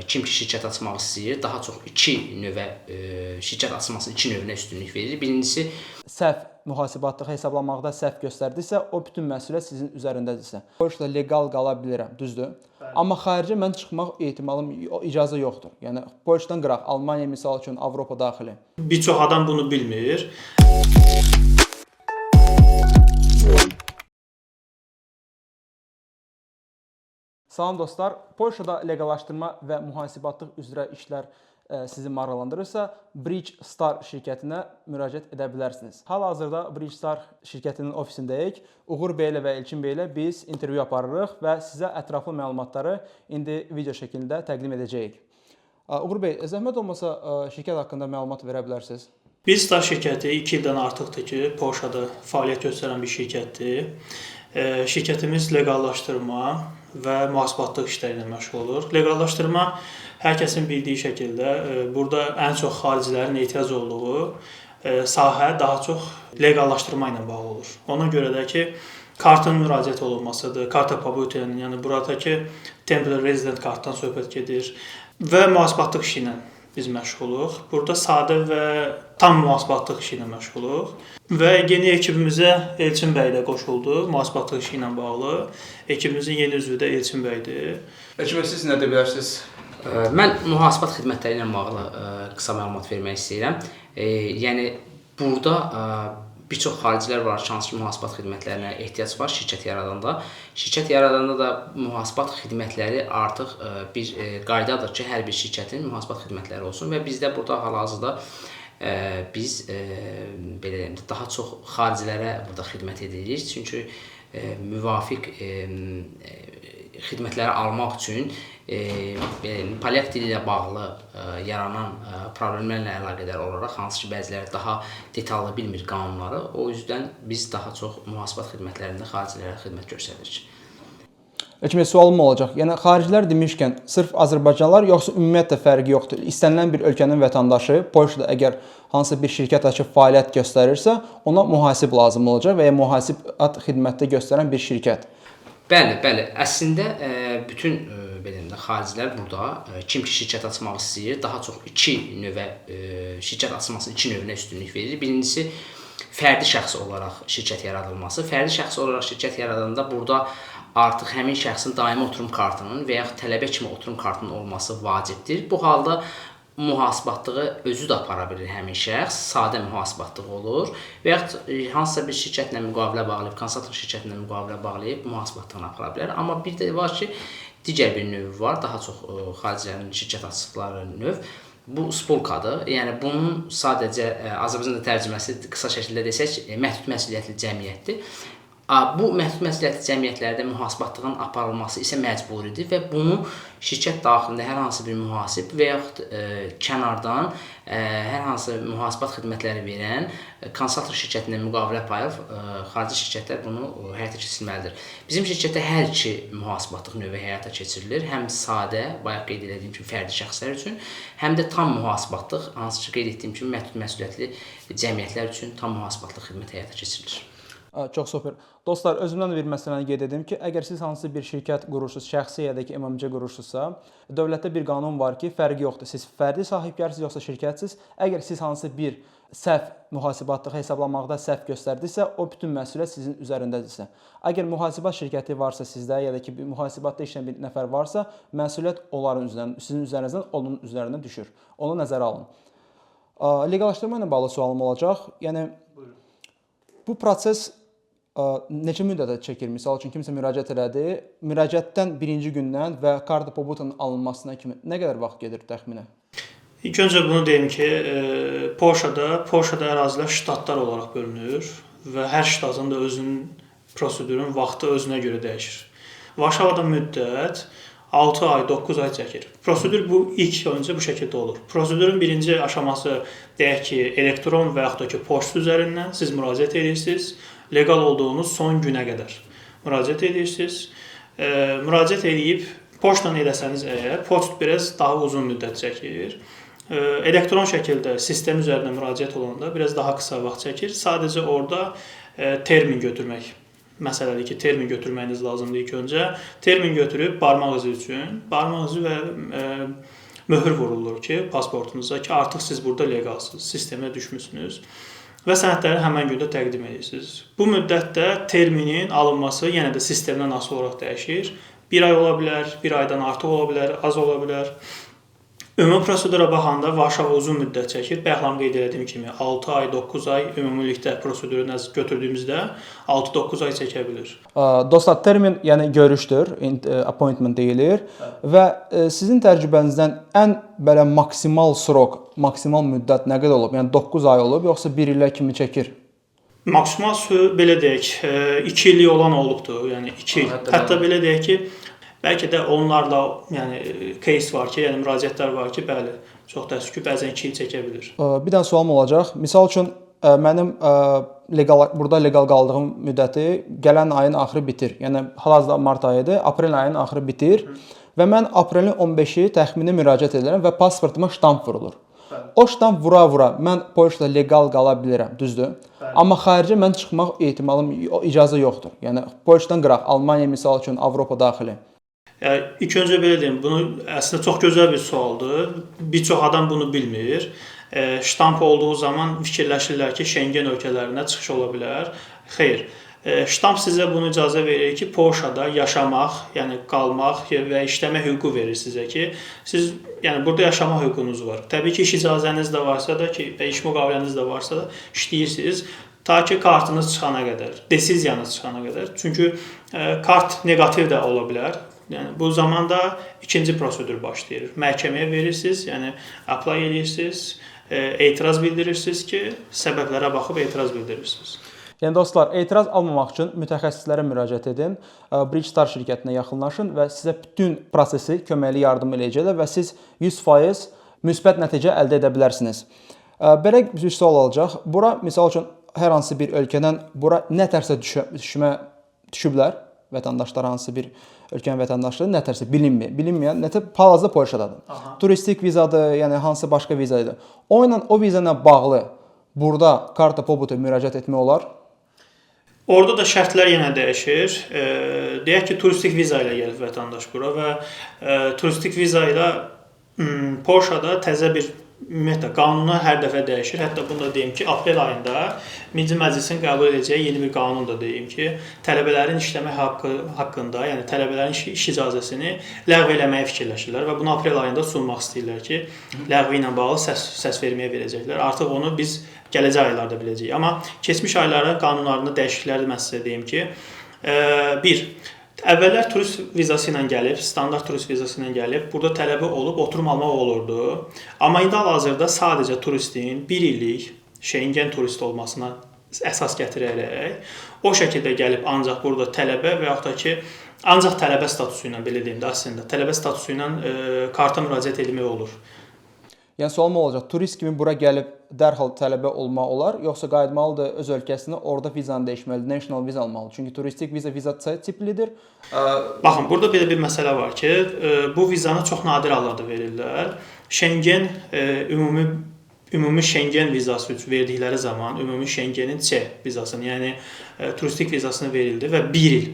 kim ki şirkət açmaq istəyir, daha çox iki növə şirkət açmasının iki növünə üstünlük verir. Birincisi, səhv mühasibatlıq hesablamaqda səhv göstərdisə, o bütün məsuliyyət sizin üzərindədirsə. Polşada leqal qala bilirəm, düzdür? Amma xaricə mən çıxmaq ehtimalım, icazə yoxdur. Yəni Polşadan qıraq, Almaniya misal üçün Avropa daxili. Bir çox adam bunu bilmir. Salam dostlar, Polşada leqallaşdırma və mühasibatlıq üzrə işlər sizi maraqlandırırsa, Bridge Star şirkətinə müraciət edə bilərsiniz. Hal-hazırda Bridge Star şirkətinin ofisindəyik. Uğur bəylə və Elçin bəylə biz intervyu aparırıq və sizə ətraflı məlumatları indi video şəklində təqdim edəcəyik. Uğur bəy, zəhmət olmasa şirkət haqqında məlumat verə bilərsiniz? Bridge Star şirkəti 2 ildən artıqdır ki, Polşada fəaliyyət göstərən bir şirkətdir. Şirkətimiz leqallaşdırma və mühasibatlıq işləri ilə məşğul olur. Leqallaşdırma hər kəsin bildiyi şəkildə burada ən çox xaricilərin ehtiyac olduğu sahə daha çox leqallaşdırma ilə bağlı olur. Ona görə də ki, kartın müraciət olunmasıdır, karta pobyutenin, yəni buradakı temporary resident kartdan söhbət gedir və mühasibatlıq işi ilə biz məşğuluq. Burada sadə və tam mühasibatlıq işi ilə məşğuluq. Və yeni ekibimizə Elçin bəy də qoşuldu, mühasibatlıq işi ilə bağlı. Ekibimizin yeni üzvü də Elçin bəydir. Elçin bəy, siz nə deyə bilərsiniz? Mən mühasibat xidmətləri ilə bağlı qısa məlumat vermək istəyirəm. Yəni burada bir çox xaricilər var ki, hansı ki, mühasibat xidmətlərinə ehtiyac var şirkət yaradanda. Şirkət yaradanda da mühasibat xidmətləri artıq bir qaydadır ki, hər bir şirkətin mühasibat xidmətləri olsun və bizdə burada hal-hazırda biz belə deyim, daha çox xaricilərə burada xidmət edirik. Çünki müvafiq xidmətləri almaq üçün polyak dili ilə bağlı yaranan problemlərlə əlaqədar olaraq, hansı ki, bəziləri daha detallı bilmir qanunları, o yüzden biz daha çox mühasibat xidmətlərində xaricilərə xidmət göstəririk. Elçin bəy, sualım olacaq. Yəni xaricilər demişkən, sırf Azərbaycanlılar yoxsa ümumiyyətlə fərqi yoxdur? İstənilən bir ölkənin vətəndaşı Polşada əgər hansısa bir şirkət açıb fəaliyyət göstərirsə, ona mühasib lazım olacaq və ya mühasibat xidmətdə göstərən bir şirkət. Bəli. Əslində bütün belə də xaricilər burada kim ki şirkət açmaq istəyir, daha çox iki növə şirkət açmasının iki növünə üstünlük verir. Birincisi, fərdi şəxs olaraq şirkət yaradılması. Fərdi şəxs olaraq şirkət yaradanda burada artıq həmin şəxsin daimi oturum kartının və yaxud tələbə kimi oturum kartının olması vacibdir. Bu halda mühasibatlığı özü də apara bilir həmin şəxs, sadə mühasibatlıq olur və yaxud hansısa bir şirkətlə müqavilə bağlayıb, konsaltant şirkətlə müqavilə bağlayıb mühasibatlığını apara bilər. Amma bir də var ki, digər bir növ var, daha çox xaricilərin şirkət açdıqları növ. Bu spolkadır. Yəni bunun sadəcə Azərbaycanda tərcüməsi qısa şəkildə desək, məhdud məsuliyyətli cəmiyyətdir. Bu məhdud məsuliyyətli cəmiyyətlərdə mühasibatlığın aparılması isə məcburidir və bunu şirkət daxilində hər hansı bir mühasib və yaxud kənardan hər hansı mühasibat xidmətləri verən konsaltant şirkətindən müqavilə payı xarici şirkətlər bunu həyata keçirməlidir. Bizim şirkətdə hər iki mühasibatlıq növü həyata keçirilir. Həm sadə, bayaq qeyd etdiyim kimi fərdi şəxslər üçün, həm də tam mühasibatlıq, hansı ki qeyd etdiyim kimi məhdud məsuliyyətli cəmiyyətlər üçün tam mühasibatlıq xidməti həyata keçirilir. Çox super. Dostlar, özümdən bir məsələni qeyd edim ki, əgər siz hansısa bir şirkət qurursunuz, şəxsi ya da ki, MMC qurursunuzsa, dövlətdə bir qanun var ki, fərqi yoxdur. Siz fərdi sahibkarsınız yoxsa şirkətsiz. Əgər siz hansısa bir səhv mühasibatlıq hesablamaqda səhv göstərdisə, o bütün məsuliyyət sizin üzərindədirsə. Əgər mühasibat şirkəti varsa sizdə ya da ki, mühasibatda işləyən bir nəfər varsa, məsuliyyət onların üzərindən, sizin üzərinizdən onun üzərinə düşür. Onu nəzərə alın. Leqallaşdırma ilə bağlı sualım olacaq. Yəni, bu proses neçə müddətə çəkir? Misal üçün kimsə müraciət elədi, müraciətdən birinci gündən və karta pobyutanın alınmasına kimi nə qədər vaxt gedir təxminən? İlk öncə bunu deyim ki, Polşada ərazilər ştatlar olaraq bölünür və hər ştatın da özünün prosedurun vaxtı özünə görə dəyişir. Varşavada müddət 6 ay, 9 ay çəkir. Prosedur ilk öncə bu şəkildə olur. Prosedurun birinci aşaması deyək ki, elektron və yaxud da ki, poçt üzərindən siz müraciət edirsiniz. Legal olduğunuz son günə qədər müraciət edirsiniz. Müraciət edib poçtla edəsəniz əgər, poçt biraz daha uzun müddət çəkir. Elektron şəkildə sistem üzərindən müraciət olanda biraz daha qısa vaxt çəkir. Sadəcə orada termin götürmək məsələdir ki, termin götürməyiniz lazımdır ilk öncə. Termin götürüb barmaq izi üçün, barmaq izi və möhür vurulur ki, pasportunuza ki, artıq siz burada legalsınız, sistemə düşmüsünüz və sənədləri həmin gündə təqdim edirsiniz. Bu müddətdə terminin alınması yenə də sistemdən asılı olaraq dəyişir. 1 ay ola bilər, 1 aydan artıq ola bilər, az ola bilər. Ümumi prosedura baxanda Varşava uzun müddət çəkir. Bayaqlar qeyd etdiyim kimi 6 ay, 9 ay ümumilikdə proseduru götürdüyümüzdə 6-9 ay çəkə bilər. Dostlar, termin yəni görüşdür, appointment deyilir və sizin təcrübənizdən ən belə maksimal srok, maksimal müddət nə qədər olub? Yəni 9 ay olub, yoxsa 1 ilə kimi çəkir? Maksimal belə deyək, 2 illik olan olubdur. Yəni 2 il. Hətta belə deyək ki, bəlkə də onlarla, yəni case var ki, yəni müraciətlər var ki, bəli, çox təəssüf ki, bəzən 2 il çəkə bilər. Bir dənə sualım olacaq. Misal üçün mənim burada legal qaldığım müddəti gələn ayın axırı bitir. Yəni hal-hazırda mart ayıdır, aprel ayının axırı bitir və mən aprelin 15-i təxmini müraciət edirəm və pasportuma ştamp vurulur. O ştamp vura-vura mən Polşada legal qala bilirəm, düzdür? Amma xaricə mən çıxmaq ehtimalım, icazə yoxdur. Yəni Polşadan qıraq, Almaniya misal üçün, Avropa daxili. İlk öncə belə deyim, bunu əslində çox gözəl bir sualdır. Bir çox adam bunu bilmir. Ştamp olduğu zaman fikirləşirlər ki, Şengen ölkələrinə çıxış ola bilər. Xeyr. Ştamp sizə bunu icazə verir ki, Polşada yaşamaq, yəni qalmaq və işləmə hüququ verir sizə ki, siz yəni burada yaşama hüququnuz var. Təbii ki, iş icazəniz də varsa da ki, və iş müqaviləniz də varsa da işləyirsiniz. Ta ki, kartınız çıxana qədər, desiziyanız çıxana qədər. Çünki kart neqativ də ola bilər. Yəni bu zamanda ikinci prosedur başlayır. Məhkəməyə verirsiniz, yəni apply edirsiniz, etiraz bildirirsiniz ki, səbəblərə baxıb etiraz bildirirsiniz. Yəni dostlar, etiraz almamaq üçün mütəxəssislərə müraciət edin, Bridgestar şirkətinə yaxınlaşın və sizə bütün prosesi köməkli yardım edəcəklər və siz 100% müsbət nəticə əldə edə bilərsiniz. Belə bir sual olacaq. Bura misal üçün hər hansı bir ölkədən bura nə tərsə düşüblər vətəndaşlar, hansı bir ölkənin vətəndaşları nə tərsə bilinməyən, hal-hazırda Polşadadır. Turistik vizadır, yəni hansı başqa vizadır. O viza ilə bağlı burada karta pobuta müraciət etmək olar. Orada da şərtlər yenə dəyişir. Deyək ki, turistik viza ilə gəlib vətəndaş bura və turistik viza ilə Polşada təzə bir ümumiyyətlə qanunu hər dəfə dəyişir. Hətta bunu da deyim ki, aprel ayında Milli Məclisin qəbul edəcəyi yeni bir qanun da deyim ki, tələbələrin işləmə haqqı haqqında, yəni tələbələrin iş icazəsini ləğv eləməyə fikirləşirlər və bunu aprel ayında sunmaq istəyirlər ki, ləğvi ilə bağlı səs verməyə verəcəklər. Artıq onu biz gələcək aylarda biləcəyik. Amma keçmiş ayların qanunlarında dəyişiklikləri mən sizə deyim ki, 1. Əvvəllər turist vizası ilə gəlib, standart turist vizası ilə gəlib, burada tələbi olub oturum almaq olurdu. Amma indi hal-hazırda sadəcə turistin 1 illik Şengen turist olmasına əsas gətirərək o şəkildə gəlib ancaq burada tələbə və yaxud da ki, ancaq tələbə statusu ilə belə deyim də əslində, tələbə statusu ilə karta müraciət etmək olur. Yəni sualım olacaq, turist kimi bura gəlib dərhal tələbə olmaq olar, yoxsa qayıtmalıdır öz ölkəsinə, orada vizanı dəyişməlidir, national viza almalıdır. Çünki turistik viza tiplidir. Baxın, burada belə bir məsələ var ki, bu vizanı çox nadir hallarda verirlər. Şengen ümumi Şengen vizası üçün verdikləri zaman ümumi Şengenin C vizasını, yəni turistik vizasını verildi və 1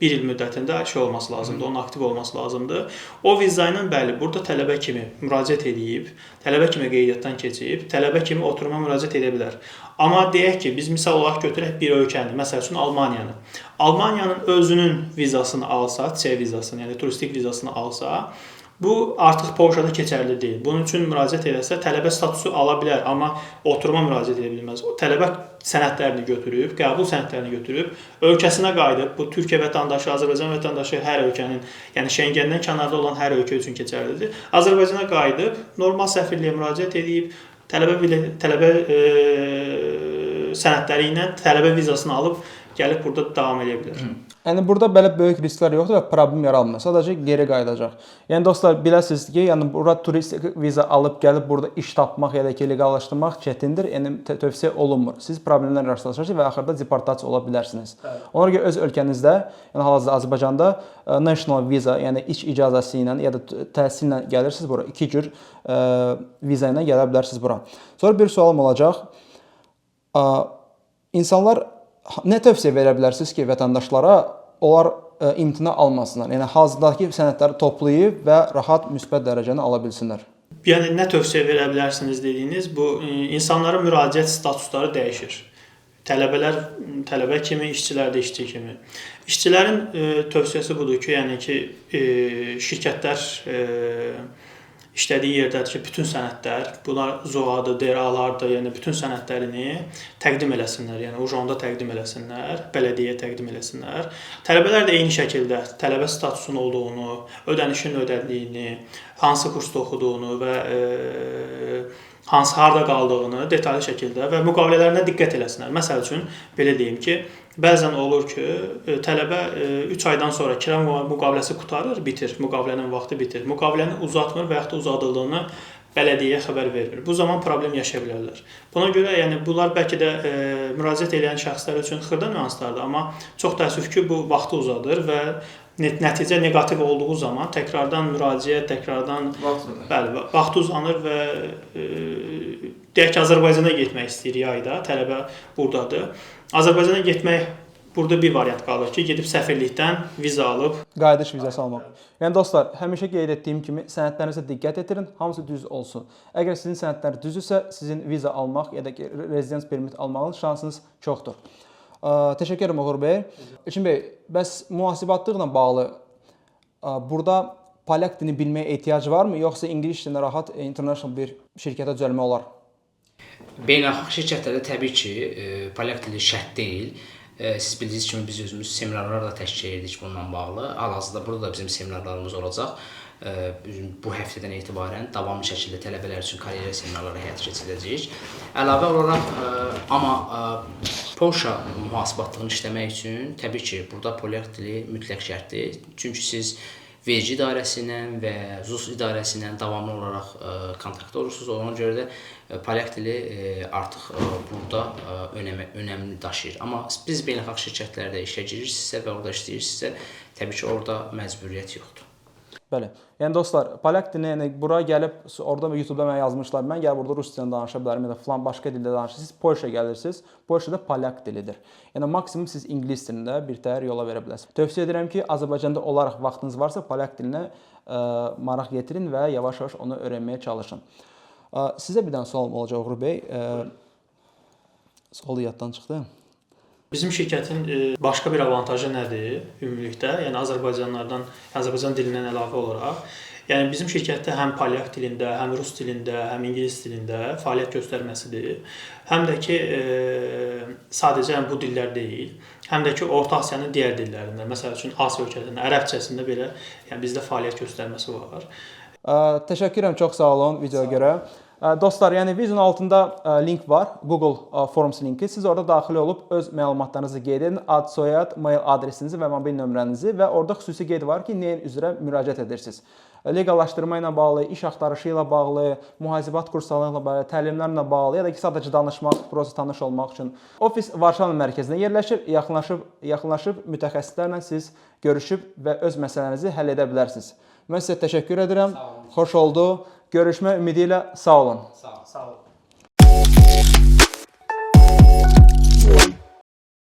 il müddətində olması lazımdır, onun aktiv olması lazımdır. O viza ilə bəli, burada tələbə kimi müraciət edib, tələbə kimi qeydiyyatdan keçib, tələbə kimi oturuma müraciət edə bilər. Amma deyək ki, biz misal olaraq götürək bir ölkəni, məsəl üçün Almaniyanı. Almaniyanın özünün vizasını alsa, C vizasını, yəni turistik vizasını alsa, bu artıq Polşada keçərli deyil. Bunun üçün müraciət edəsə tələbə statusu ala bilər, amma oturuma müraciət edə bilməz. O tələbə sənədlərini götürüb, qəbul sənədlərini götürüb, ölkəsinə qayıdıb, bu Türkiyə vətəndaşı, Azərbaycan vətəndaşı hər ölkənin, yəni Şengendən kənarda olan hər ölkə üçün keçərlidir. Azərbaycana qayıdıb, normal səfirliyə müraciət edib, tələbə sənədləri ilə tələbə vizasını alıb gəlib burada davam edə bilər. Yəni burada belə böyük risklər yoxdur və problem yaranmır. Sadəcə geri qayıdacaq. Yəni dostlar, biləsiniz ki, yəni burada turistik viza alıb gəlib burada iş tapmaq ya da ki legallaşdırmaq çətindir. Yəni tövsiyə olunmur. Siz problemlərlə rastlaşarsınız və axırda deportasiya ola bilərsiniz. Ona görə öz ölkənizdə, yəni hal-hazırda Azərbaycanda national viza, yəni iş icazəsi ilə ya da təhsillə gəlirsiniz bura. 2 cür viza ilə gələ bilərsiniz bura. Sonra bir sualım olacaq. İnsanlar nə tövsiyə verə bilərsiniz ki, vətəndaşlara onlar imtina almasınlar? Yəni hazırdakı sənədləri toplayıb və rahat müsbət dərəcəni ala bilsinlər. Yəni nə tövsiyə verə bilərsiniz dediyiniz bu insanların müraciət statusları dəyişir. Tələbələr tələbə kimi, işçilər də işçi kimi. İşçilərin tövsiyəsi budur ki, yəni ki, şirkətlər işlədiyi yerdəki bütün sənədlər, bunlar ZOA-dır, DRA-lardır, yəni bütün sənədlərini təqdim eləsinlər, yəni ujonda təqdim eləsinlər, bələdiyyəyə təqdim eləsinlər. Tələbələr də eyni şəkildə tələbə statusunun olduğunu, ödənişin ödədiyini, hansı kursda oxuduğunu və harda qaldığını detallı şəkildə və müqavilələrinə diqqət eləsinlər. Məsəl üçün, belə deyim ki, bəzən olur ki, tələbə 3 aydan sonra kira müqaviləsi qurtarır, bitir, müqavilənin vaxtı bitir. Müqaviləni uzatmır və yaxud da uzadıldığını bələdiyyəyə xəbər vermir. Bu zaman problem yaşaya bilərlər. Buna görə yəni bunlar bəlkə də müraciət edən şəxslər üçün xırda nüanslardır, amma çox təəssüf ki, bu vaxtı uzadır və nəticə neqativ olduğu zaman təkrardan müraciət, təkrardan vaxt uzanır və deyək ki, Azərbaycana getmək istəyir yayda, tələbə burdadır. Azərbaycana getmək burada bir variant qalır ki, gedib səfirlikdən viza alıb qayıdış vizası almaq. Yəni dostlar, həmişə qeyd etdiyim kimi sənədlərinizə diqqət etirin, hamısı düz olsun. Əgər sizin sənədləriniz düzdürsə, sizin viza almaq ya da ki, rezidens permit almağın şansınız çoxdur. Təşəkkür edirəm Uğur bəy. Elçin bəy, bəs mühasibatlıqla bağlı burada polyak dilini bilməyə ehtiyac varmı, yoxsa ingilis dilində rahat international bir şirkətə düzəlmək olar? Beynəlxalq şirkətlərdə təbii ki, polyak dili şərt deyil. Siz bildiyiniz kimi biz özümüz seminarlar da təşkil etdik bununla bağlı. Hal-hazırda burada da bizim seminarlarımız olacaq. Bu həftədən etibarən davamlı şəkildə tələbələr üçün karyera seminarları həyata keçiriləcək. Əlavə olaraq, amma Polşa mühasibatlığını işləmək üçün təbii ki, burada polyak dili mütləq şərtdir. Çünki siz vergi idarəsi ilə və ZUS idarəsi ilə davamlı olaraq kontaktda olursunuz. Ona görə də polyak dili artıq burada önəmli daşıyır. Amma biz beynəlxalq şirkətlərdə işə girirsinizsə və orada işləyirsinizsə, təbii ki, orada məcburiyyət yoxdur. Bəli. Yəni dostlar, polyak dilini yəni bura gəlib orada YouTube-da mənə yazmışlar. Mən gəlib burada rus dilində danışa bilərəm ya da falan başqa dildə danışırsınız. Siz Polşaya gəlirsiniz. Polşada polyak dilidir. Yəni maksimum siz ingilis dilində bir təhər yola verə bilərsiniz. Tövsiyə edirəm ki, Azərbaycanda olaraq vaxtınız varsa polyak dilinə maraq yetirin və yavaş-yavaş onu öyrənməyə çalışın. Sizə bir dənə sualım olacaq Uğur bəy. Sualı yaddan çıxdı. Bizim şirkətin başqa bir avantajı nədir ümumilikdə? Yəni Azərbaycan dilindən əlavə olaraq, yəni bizim şirkətdə həm polyak dilində, həm rus dilində, həm ingilis dilində fəaliyyət göstərməsidir. Həm də ki, sadəcə bu dillər deyil, həm də ki, Orta Asiyanın digər dillərində, məsəl üçün Asiya ölkələrində, ərəbcəsində belə, yəni bizdə fəaliyyət göstərməsi var. Təşəkkür edirəm, çox sağ olun videoya görə. Dostlar, yəni videonun altında link var, Google Forms linki. Siz orada daxil olub öz məlumatlarınızı qeyd edin, ad, soyad, mail adresinizi və mobil nömrənizi və orada xüsusi qeyd var ki, nəyin üzrə müraciət edirsiniz. Leqallaşdırma ilə bağlı, iş axtarışı ilə bağlı, mühasibat kursları ilə bağlı, təlimlərlə bağlı ya da ki, sadəcə danışmaq, prosta tanış olmaq üçün. Ofis Varşava mərkəzində yerləşir, yaxınlaşıb mütəxəssislərlə siz görüşüb və öz məsələnizi həll edə bilərsiniz. Mən sizə təşəkkür edirəm. Xoş oldu. Görüşmə ümidi ilə sağ olun. Sağ olun.